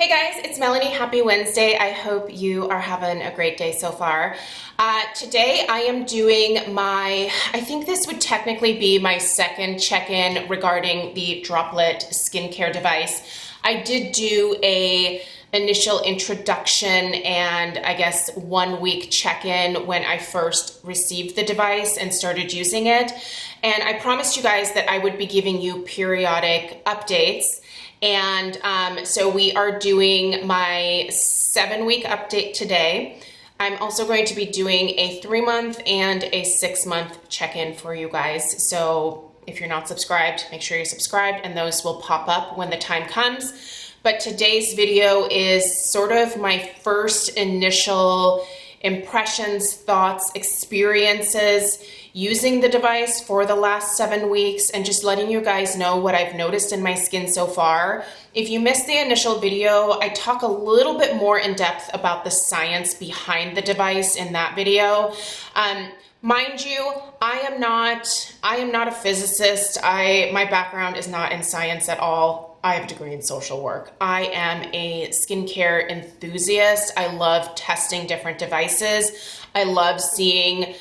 Hey guys, it's Melanie. Happy Wednesday. I hope you are having a great day so far. Today I am doing I think this would technically be my second check-in regarding the Droplet skincare device. I did do a initial introduction and I guess 1 week check-in when I first received the device and started using it. And I promised you guys that I would be giving you periodic updates. And so we are doing my 7-week update today. I'm also going to be doing a 3-month and a 6-month check-in for you guys. So if you're not subscribed, make sure you're subscribed and those will pop up when the time comes. But today's video is sort of my first initial impressions, thoughts, experiences using the device for the last 7 weeks and just letting you guys know what I've noticed in my skin so far. If you missed the initial video, I talk a little bit more in depth about the science behind the device in that video. Mind you, I am not a physicist. My background is not in science at all. I have a degree in social work. I am a skincare enthusiast. I love testing different devices. I love seeing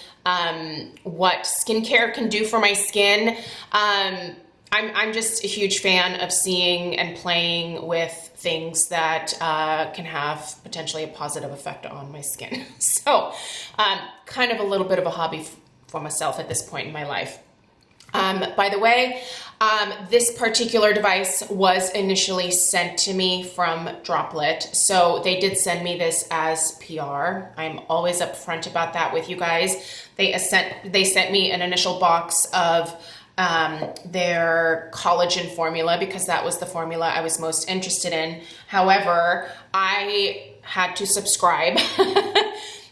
what skincare can do for my skin. I'm just a huge fan of seeing and playing with things that can have potentially a positive effect on my skin. So kind of a little bit of a hobby for myself at this point in my life. By the way, this particular device was initially sent to me from Droplette. So they did send me this as PR. I'm always upfront about that with you guys. They sent me an initial box of their collagen formula because that was the formula I was most interested in. However, I had to subscribe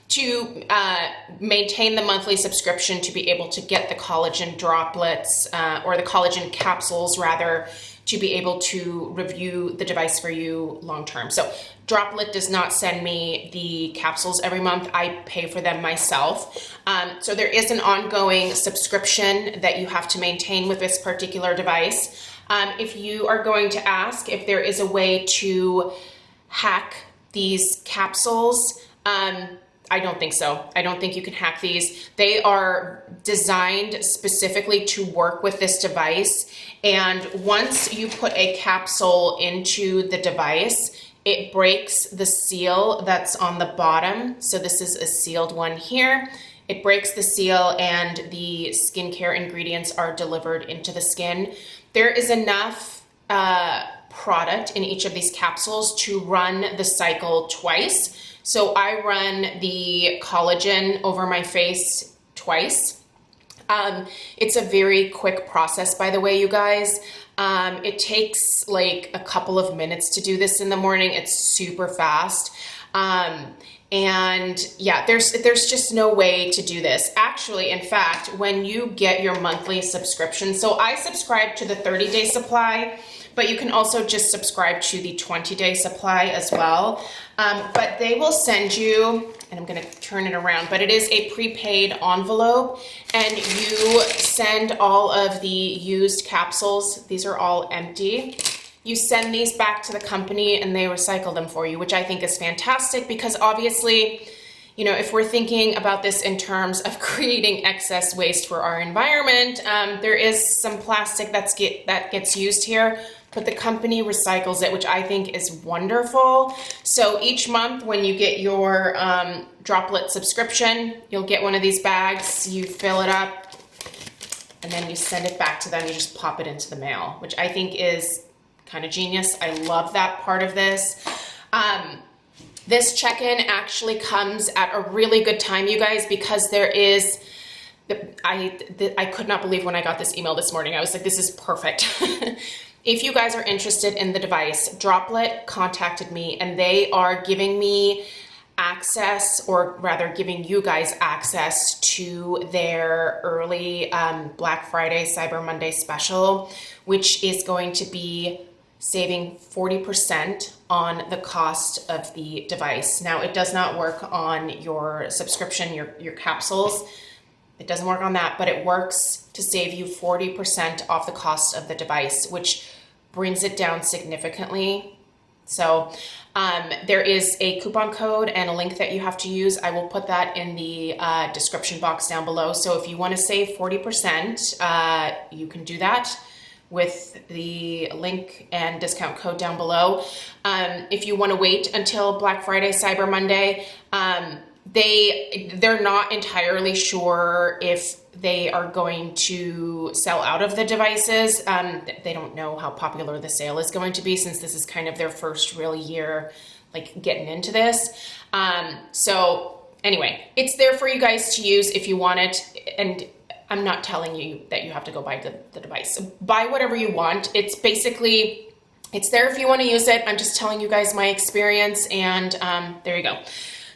to maintain the monthly subscription to be able to get the collagen droplets or the collagen capsules rather, to be able to review the device for you long term. So Droplet does not send me the capsules every month. I pay for them myself. So there is an ongoing subscription that you have to maintain with this particular device. If you are going to ask if there is a way to hack these capsules, I don't think so. I don't think you can hack these. They are designed specifically to work with this device. And once you put a capsule into the device, it breaks the seal that's on the bottom. So this is a sealed one here. It breaks the seal and the skincare ingredients are delivered into the skin. There is enough product in each of these capsules to run the cycle twice. So I run the collagen over my face twice. It's a very quick process, by the way, you guys. It takes like a couple of minutes to do this in the morning. It's super fast. And yeah, there's just no way to do this. Actually, in fact, when you get your monthly subscription, so I subscribe to the 30-day supply, but you can also just subscribe to the 20-day supply as well. But they will send you, and I'm gonna turn it around, but it is a prepaid envelope, and you send all of the used capsules. These are all empty. You send these back to the company and they recycle them for you, which I think is fantastic because obviously, you know, if we're thinking about this in terms of creating excess waste for our environment, there is some plastic that gets used here, but the company recycles it, which I think is wonderful. So each month when you get your Droplet subscription, you'll get one of these bags, you fill it up, and then you send it back to them. You just pop it into the mail, which I think is kind of genius. I love that part of this. This check-in actually comes at a really good time, you guys, because there is, I could not believe when I got this email this morning. I was like, this is perfect. If you guys are interested in the device, Droplet contacted me and they are giving me access, or rather giving you guys access to their early Black Friday, Cyber Monday special, which is going to be saving 40% on the cost of the device. Now, it does not work on your subscription, your capsules. It doesn't work on that, but it works to save you 40% off the cost of the device, which brings it down significantly. So there is a coupon code and a link that you have to use. I will put that in the description box down below. So if you want to save 40%, you can do that with the link and discount code down below. If you want to wait until Black Friday, Cyber Monday, they're not entirely sure if they are going to sell out of the devices. They don't know how popular the sale is going to be, since this is kind of their first real year, like getting into this. So anyway, it's there for you guys to use if you want it. And I'm not telling you that you have to go buy the device. So buy whatever you want. It's basically, it's there if you want to use it. I'm just telling you guys my experience, and there you go.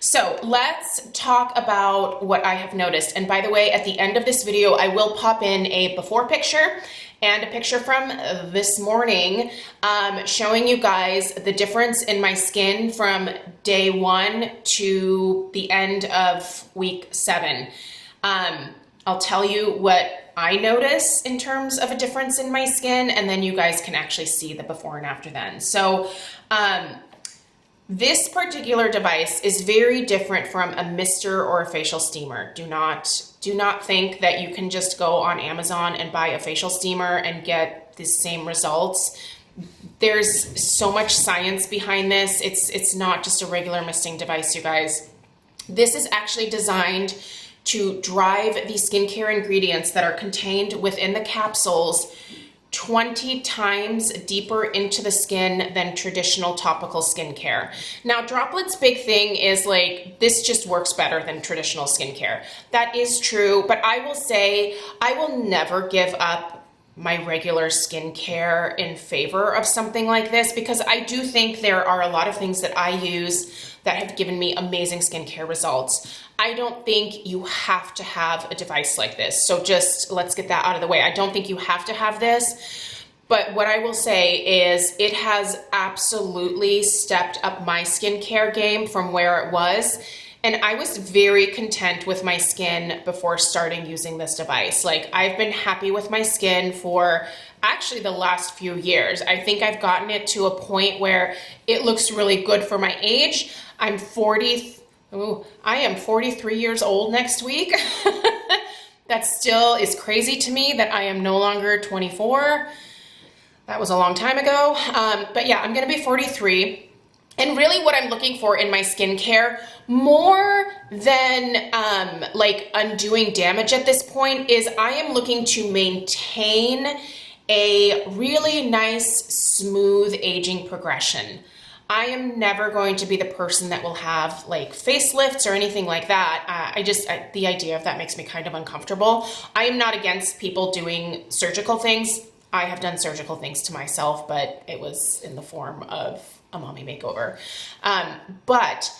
So let's talk about what I have noticed. And by the way, at the end of this video, I will pop in a before picture and a picture from this morning, showing you guys the difference in my skin from day 1 to the end of week 7. I'll tell you what I notice in terms of a difference in my skin, and then you guys can actually see the before and after then. So, this particular device is very different from a mister or a facial steamer. Do not think that you can just go on Amazon and buy a facial steamer and get the same results. There's so much science behind this. It's not just a regular misting device, you guys. This is actually designed to drive the skincare ingredients that are contained within the capsules 20 times deeper into the skin than traditional topical skincare. Now, Droplet's big thing is like, this just works better than traditional skincare. That is true, but I will say, I will never give up my regular skincare in favor of something like this, because I do think there are a lot of things that I use that have given me amazing skincare results. I don't think you have to have a device like this. So just let's get that out of the way. I don't think you have to have this, but what I will say is it has absolutely stepped up my skincare game from where it was. And I was very content with my skin before starting using this device. Like, I've been happy with my skin for actually the last few years. I think I've gotten it to a point where it looks really good for my age. I am 43 years old next week. That still is crazy to me that I am no longer 24. That was a long time ago. But yeah, I'm gonna be 43. And really what I'm looking for in my skincare, more than like undoing damage at this point, is I am looking to maintain a really nice, smooth aging progression. I am never going to be the person that will have like facelifts or anything like that. The idea of that makes me kind of uncomfortable. I am not against people doing surgical things. I have done surgical things to myself, but it was in the form of a mommy makeover. But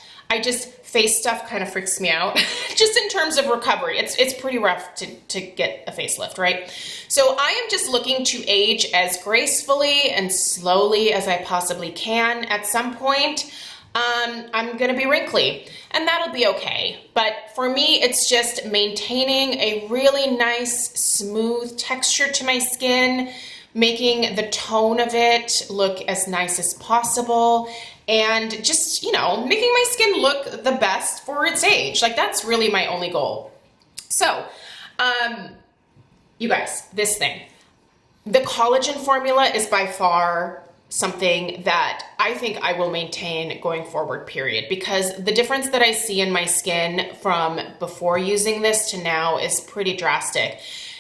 face stuff kind of freaks me out, just in terms of recovery. It's pretty rough to get a facelift, right? So I am just looking to age as gracefully and slowly as I possibly can. At some point, I'm gonna be wrinkly, and that'll be okay. But for me, it's just maintaining a really nice, smooth texture to my skin, making the tone of it look as nice as possible, and just, you know, making my skin look the best for its age. Like, that's really my only goal. So, you guys, this thing, the collagen formula is by far something that I think I will maintain going forward, period, because the difference that I see in my skin from before using this to now is pretty drastic.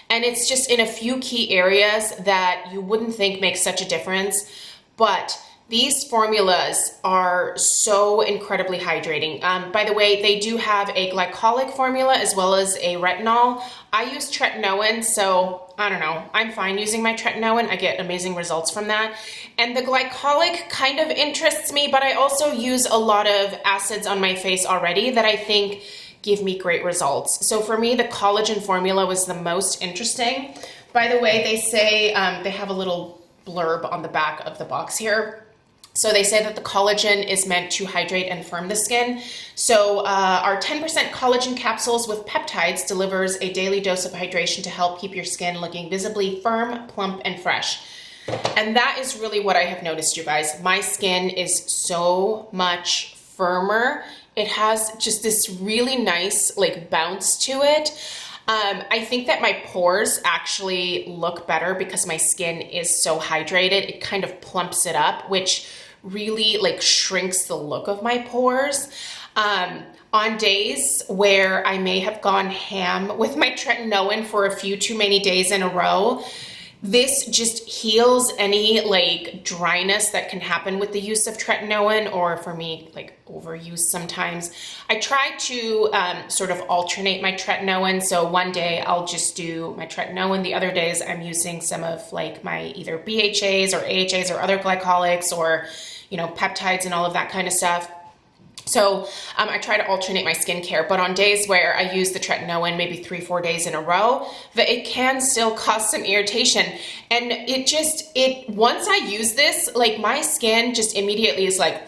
And it's just in a few key areas that you wouldn't think make such a difference, but these formulas are so incredibly hydrating. By the way, they do have a glycolic formula as well as a retinol. I use tretinoin, so I don't know. I'm fine using my tretinoin. I get amazing results from that. And the glycolic kind of interests me, but I also use a lot of acids on my face already that I think give me great results. So for me, the collagen formula was the most interesting. By the way, they say, they have a little blurb on the back of the box here. So they say that the collagen is meant to hydrate and firm the skin. So our 10% collagen capsules with peptides delivers a daily dose of hydration to help keep your skin looking visibly firm, plump, and fresh. And that is really what I have noticed, you guys. My skin is so much firmer. It has just this really nice like bounce to it. I think that my pores actually look better because my skin is so hydrated. It kind of plumps it up, which really like shrinks the look of my pores. On days where I may have gone ham with my tretinoin for a few too many days in a row, this just heals any like dryness that can happen with the use of tretinoin, or for me, like overuse sometimes. I try to sort of alternate my tretinoin. So one day I'll just do my tretinoin. The other days I'm using some of like my either BHAs or AHAs or other glycolics or, you know, peptides and all of that kind of stuff. So I try to alternate my skincare, but on days where I use the tretinoin maybe 3-4 days in a row, it can still cause some irritation. And once I use this, like my skin just immediately is like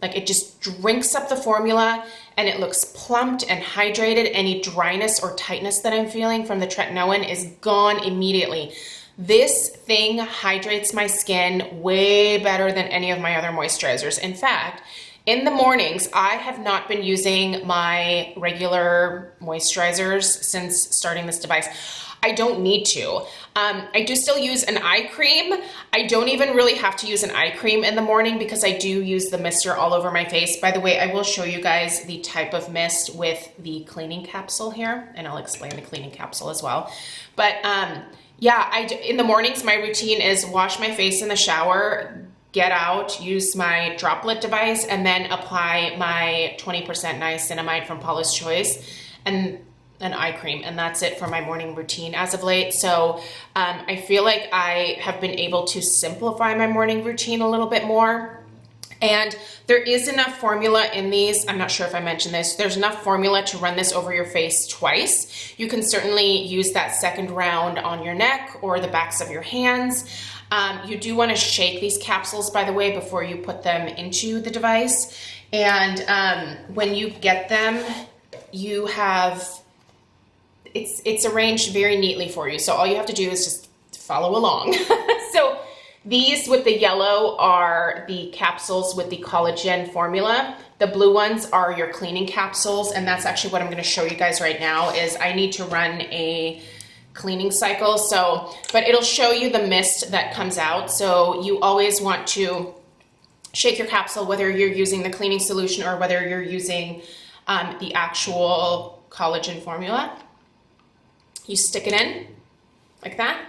it just drinks up the formula and it looks plumped and hydrated. Any dryness or tightness that I'm feeling from the tretinoin is gone immediately. This thing hydrates my skin way better than any of my other moisturizers. In fact, in the mornings, I have not been using my regular moisturizers since starting this device. I don't need to. I do still use an eye cream. I don't even really have to use an eye cream in the morning because I do use the mister all over my face. By the way, I will show you guys the type of mist with the cleaning capsule here, and I'll explain the cleaning capsule as well. But yeah, in the mornings, my routine is wash my face in the shower, get out, use my Droplet device, and then apply my 20% niacinamide from Paula's Choice and an eye cream. And that's it for my morning routine as of late. So I feel like I have been able to simplify my morning routine a little bit more. And there is enough formula in these. I'm not sure if I mentioned this. There's enough formula to run this over your face twice. You can certainly use that second round on your neck or the backs of your hands. You do want to shake these capsules, by the way, before you put them into the device. And when you get them, you have, it's arranged very neatly for you. So all you have to do is just follow along. So these with the yellow are the capsules with the collagen formula. The blue ones are your cleaning capsules. And that's actually what I'm going to show you guys right now is I need to run a cleaning cycle. So, but it'll show you the mist that comes out. So you always want to shake your capsule, whether you're using the cleaning solution or whether you're using the actual collagen formula. You stick it in like that,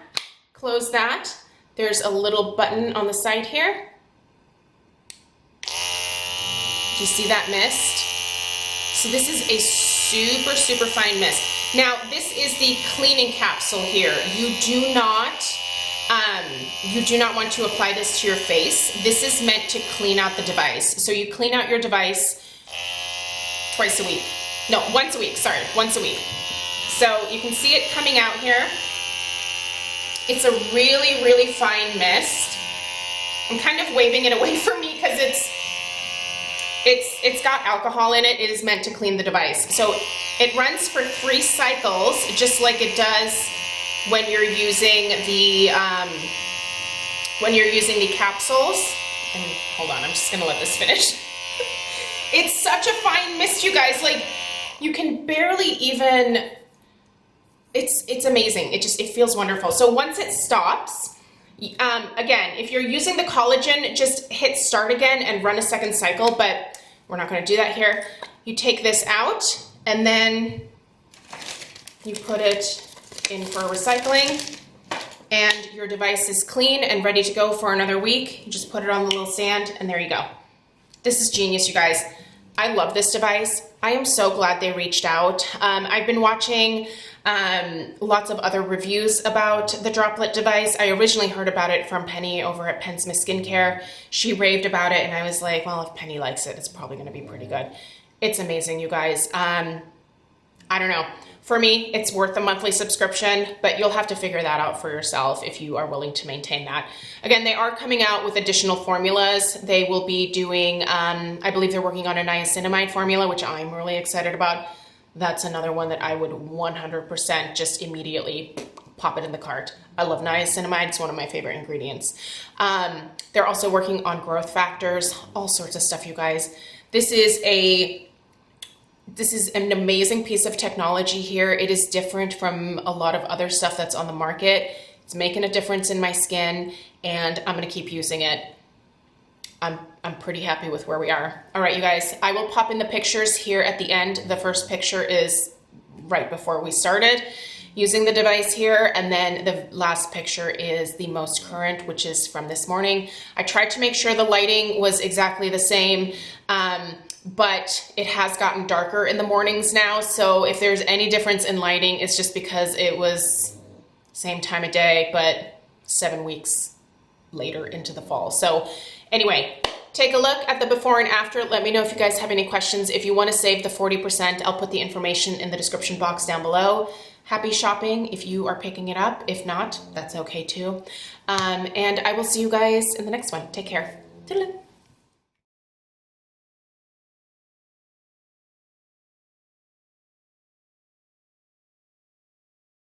close that. There's a little button on the side here. Do you see that mist? So this is a super, super fine mist. Now, this is the cleaning capsule here. You do not want to apply this to your face. This is meant to clean out the device. So you clean out your device once a week. So you can see it coming out here. It's a really, really fine mist. I'm kind of waving it away from me because it's got alcohol in it. It is meant to clean the device. So it runs for 3 cycles, just like it does when you're using the capsules. And hold on, I'm just gonna let this finish. It's such a fine mist, you guys. Like you can barely even. It's amazing. It feels wonderful. So once it stops, again, if you're using the collagen, just hit start again and run a second cycle, but we're not going to do that here. You take this out and then you put it in for recycling and your device is clean and ready to go for another week. You just put it on the little stand and there you go. This is genius, you guys. I love this device. I am so glad they reached out. I've been watching lots of other reviews about the Droplet device. I originally heard about it from Penny over at Penn Smith Skincare. She raved about it and I was like, well, if Penny likes it, it's probably gonna be pretty good. It's amazing, you guys. I don't know. For me, it's worth a monthly subscription, but you'll have to figure that out for yourself if you are willing to maintain that. Again, they are coming out with additional formulas. They will be doing, I believe they're working on a niacinamide formula, which I'm really excited about. That's another one that I would 100% just immediately pop it in the cart. I love niacinamide. It's one of my favorite ingredients. They're also working on growth factors, all sorts of stuff, you guys. This is an amazing piece of technology here. It is different from a lot of other stuff that's on the market. It's making a difference in my skin, and I'm gonna keep using it. I'm pretty happy with where we are. All right, you guys, I will pop in the pictures here at the end. The first picture is right before we started using the device here, and then the last picture is the most current, which is from this morning. I tried to make sure the lighting was exactly the same, but it has gotten darker in the mornings now, so if there's any difference in lighting, it's just because it was same time of day, but 7 weeks later into the fall. So anyway, take a look at the before and after. Let me know if you guys have any questions. If you want to save the 40%, I'll put the information in the description box down below. Happy shopping if you are picking it up. If not, that's okay too. And I will see you guys in the next one. Take care. Toodaloo.